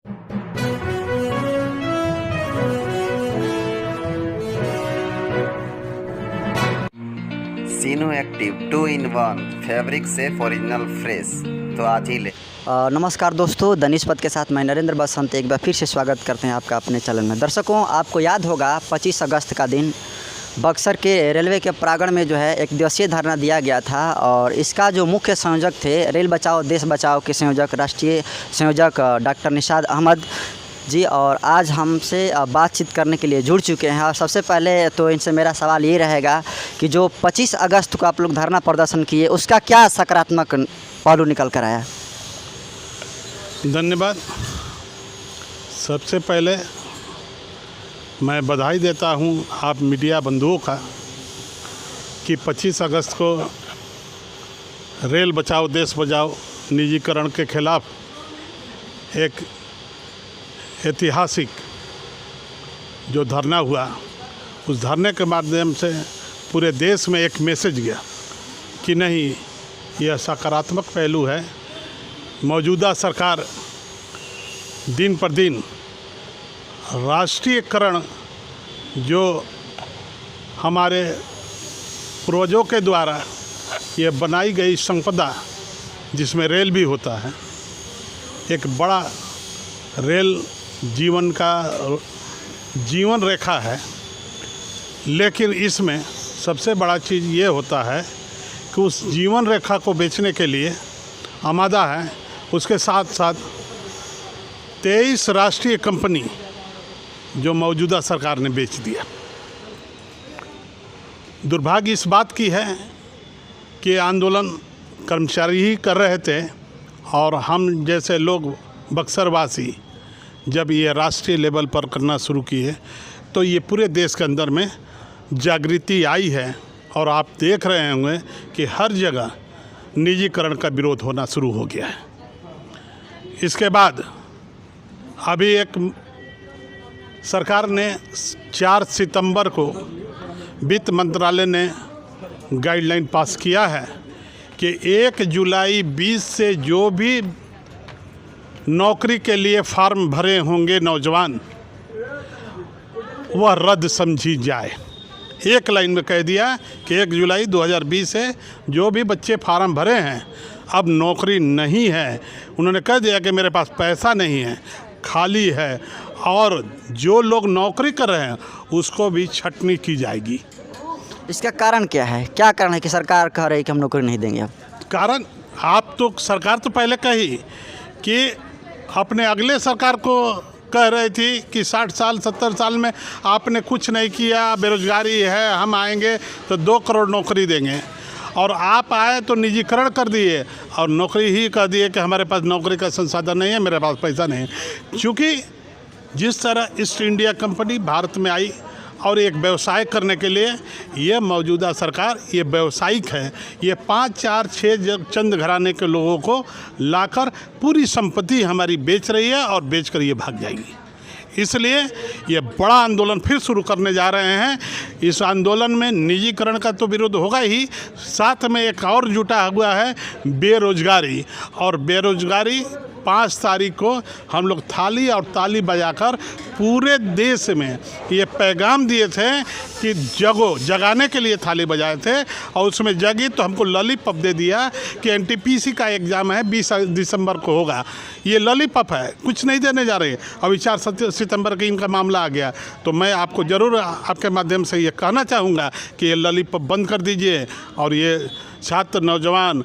Sino active 2 in 1 fabric safe original fresh. तो आज ही ले। नमस्कार दोस्तों, दनिश पद के साथ मैं नरेंद्र बसंत एक बार फिर से स्वागत करते हैं आपका अपने चैनल में। दर्शकों, आपको याद होगा 25 अगस्त का दिन बक्सर के रेलवे के प्रांगण में जो है एक दिवसीय धरना दिया गया था और इसका जो मुख्य संयोजक थे रेल बचाओ देश बचाओ के संयोजक राष्ट्रीय संयोजक डॉक्टर निशाद अहमद जी, और आज हमसे बातचीत करने के लिए जुड़ चुके हैं। और सबसे पहले तो इनसे मेरा सवाल ये रहेगा कि जो 25 अगस्त को आप लोग धरना प्रदर्शन किए उसका क्या सकारात्मक पहलू निकल कर आया? धन्यवाद। सबसे पहले मैं बधाई देता हूं आप मीडिया बंधुओं का कि 25 अगस्त को रेल बचाओ देश बचाओ निजीकरण के खिलाफ एक ऐतिहासिक जो धरना हुआ, उस धरने के माध्यम से पूरे देश में एक मैसेज गया कि नहीं, यह सकारात्मक पहलू है। मौजूदा सरकार दिन पर दिन राष्ट्रीयकरण जो हमारे पूर्वजों के द्वारा ये बनाई गई संपदा जिसमें रेल भी होता है, एक बड़ा रेल जीवन रेखा है। लेकिन इसमें सबसे बड़ा चीज़ ये होता है कि उस जीवन रेखा को बेचने के लिए आमादा है। उसके साथ साथ 23 राष्ट्रीय कंपनी जो मौजूदा सरकार ने बेच दिया। दुर्भाग्य इस बात की है कि आंदोलन कर्मचारी ही कर रहे थे और हम जैसे लोग बक्सरवासी जब ये राष्ट्रीय लेवल पर करना शुरू किए तो ये पूरे देश के अंदर में जागृति आई है। और आप देख रहे होंगे कि हर जगह निजीकरण का विरोध होना शुरू हो गया है। इसके बाद अभी एक सरकार ने 4 सितंबर को वित्त मंत्रालय ने गाइडलाइन पास किया है कि 1 जुलाई 20 से जो भी नौकरी के लिए फार्म भरे होंगे नौजवान, वह रद्द समझी जाए। एक लाइन में कह दिया कि 1 जुलाई 2020 से जो भी बच्चे फार्म भरे हैं अब नौकरी नहीं है। उन्होंने कह दिया कि मेरे पास पैसा नहीं है, खाली है, और जो लोग नौकरी कर रहे हैं उसको भी छटनी की जाएगी। इसका कारण क्या है? क्या कारण है कि सरकार कह रही है कि हम नौकरी नहीं देंगे? अब कारण आप तो सरकार तो पहले कही कि अपने अगले सरकार को कह रही थी कि 60 साल 70 साल में आपने कुछ नहीं किया, बेरोजगारी है, हम आएंगे तो 2 करोड़ नौकरी देंगे। और आप आए तो निजीकरण कर दिए और नौकरी ही कर दिए कि हमारे पास नौकरी का संसाधन नहीं है, मेरे पास पैसा नहीं है। क्योंकि जिस तरह ईस्ट इंडिया कंपनी भारत में आई और एक व्यवसाय करने के लिए ये मौजूदा सरकार ये व्यवसायिक है। ये 5 4 6 चंद घराने के लोगों को लाकर पूरी संपत्ति हमारी बेच रही है और बेचकर ये भाग जाएगी। इसलिए ये बड़ा आंदोलन फिर शुरू करने जा रहे हैं। इस आंदोलन में निजीकरण का तो विरोध होगा ही, साथ में एक और जुटा हुआ है बेरोजगारी। और बेरोजगारी 5 तारीख को हम लोग थाली और ताली बजाकर पूरे देश में ये पैगाम दिए थे कि जगाने के लिए थाली बजाए थे और उसमें जगी तो हमको लॉलीपॉप दे दिया कि एनटीपीसी का एग्ज़ाम है 20 दिसंबर को होगा। ये लॉलीपॉप है, कुछ नहीं देने जा रहे। अभी 4 सितंबर की इनका मामला आ गया तो मैं आपको ज़रूर आपके माध्यम से ये कहना चाहूँगा कि ये लॉलीपॉप बंद कर दीजिए। और ये छात्र नौजवान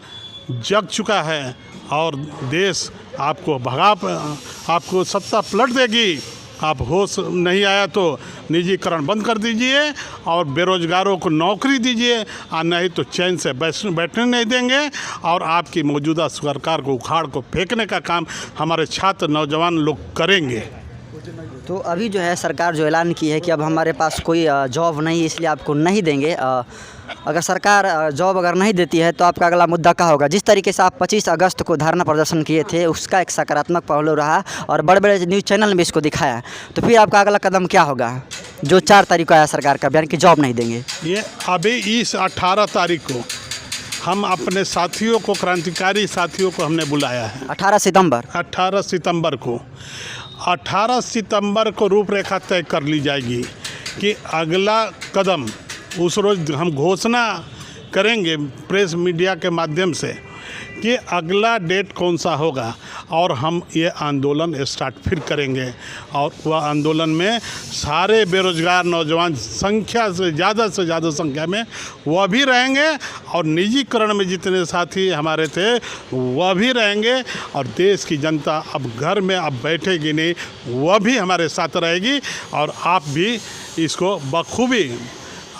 जग चुका है और देश आपको सत्ता पलट देगी। आप होश नहीं आया तो निजीकरण बंद कर दीजिए और बेरोजगारों को नौकरी दीजिए, और नहीं तो चैन से बैठने नहीं देंगे और आपकी मौजूदा सरकार को उखाड़ को फेंकने का काम हमारे छात्र नौजवान लोग करेंगे। तो अभी जो है सरकार जो ऐलान की है कि अब हमारे पास कोई जॉब नहीं है इसलिए आपको नहीं देंगे। अगर सरकार जॉब अगर नहीं देती है तो आपका अगला मुद्दा क्या होगा? जिस तरीके से आप 25 अगस्त को धरना प्रदर्शन किए थे उसका एक सकारात्मक पहलू रहा और बड़े बड़े न्यूज़ चैनल में इसको दिखाया, तो फिर आपका अगला कदम क्या होगा जो 4 तारीख को आया सरकार का बयान कि जॉब नहीं देंगे? ये अभी इस 18 तारीख को हम अपने साथियों को, क्रांतिकारी साथियों को हमने बुलाया है। 18 सितंबर 18 सितंबर को 18 सितंबर को रूपरेखा तय कर ली जाएगी कि अगला कदम उस रोज़ हम घोषणा करेंगे प्रेस मीडिया के माध्यम से कि अगला डेट कौन सा होगा और हम ये आंदोलन स्टार्ट फिर करेंगे। और वह आंदोलन में सारे बेरोजगार नौजवान संख्या से ज़्यादा संख्या में वह भी रहेंगे और निजीकरण में जितने साथी हमारे थे वह भी रहेंगे और देश की जनता अब घर में अब बैठेगी नहीं, वह भी हमारे साथ रहेगी। और आप भी इसको बखूबी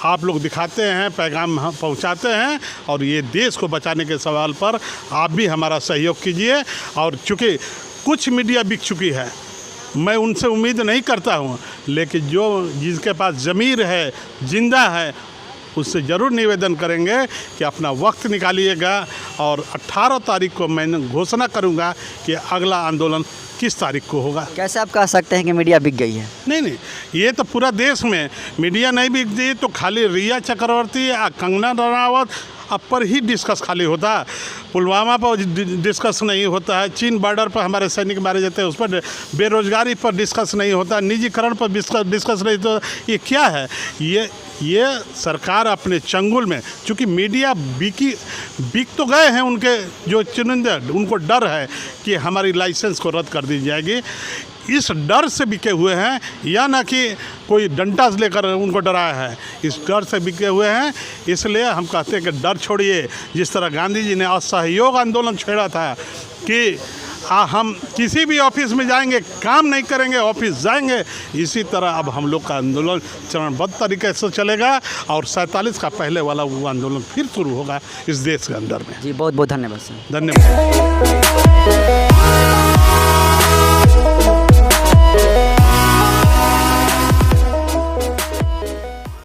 आप लोग दिखाते हैं, पैगाम पहुंचाते हैं और ये देश को बचाने के सवाल पर आप भी हमारा सहयोग कीजिए। और चूँकि कुछ मीडिया बिक चुकी है, मैं उनसे उम्मीद नहीं करता हूं, लेकिन जिसके पास ज़मीर है, जिंदा है, उससे ज़रूर निवेदन करेंगे कि अपना वक्त निकालिएगा। और 18 तारीख को मैं घोषणा करूंगा कि अगला आंदोलन किस तारीख को होगा। कैसे आप कह सकते हैं कि मीडिया बिक गई है? नहीं, ये तो पूरा देश में मीडिया नहीं बिक गई तो खाली रिया चक्रवर्ती या कंगना रनावत अब पर ही डिस्कस खाली होता है, पुलवामा पर डिस्कस नहीं होता है, चीन बॉर्डर पर हमारे सैनिक मारे जाते हैं उस पर, बेरोजगारी पर डिस्कस नहीं होता, निजीकरण पर डिस्कस नहीं होता। ये क्या है? ये सरकार अपने चंगुल में, चूँकि मीडिया बिक तो गए हैं, उनके जो चुनिंदा उनको डर है कि हमारी लाइसेंस को रद्द कर दी जाएगी, इस डर से बिके हुए हैं, या ना कि कोई डंडा से लेकर उनको डराया है, इस डर से बिके हुए हैं। इसलिए हम कहते हैं कि डर छोड़िए। जिस तरह गांधी जी ने असहयोग आंदोलन छेड़ा था कि हम किसी भी ऑफिस में जाएंगे, काम नहीं करेंगे, ऑफिस जाएंगे, इसी तरह अब हम लोग का आंदोलन चरणबद्ध तरीके से चलेगा और 47 का पहले वाला वो आंदोलन फिर शुरू होगा इस देश के अंदर में। जी बहुत बहुत धन्यवाद सर। धन्यवाद।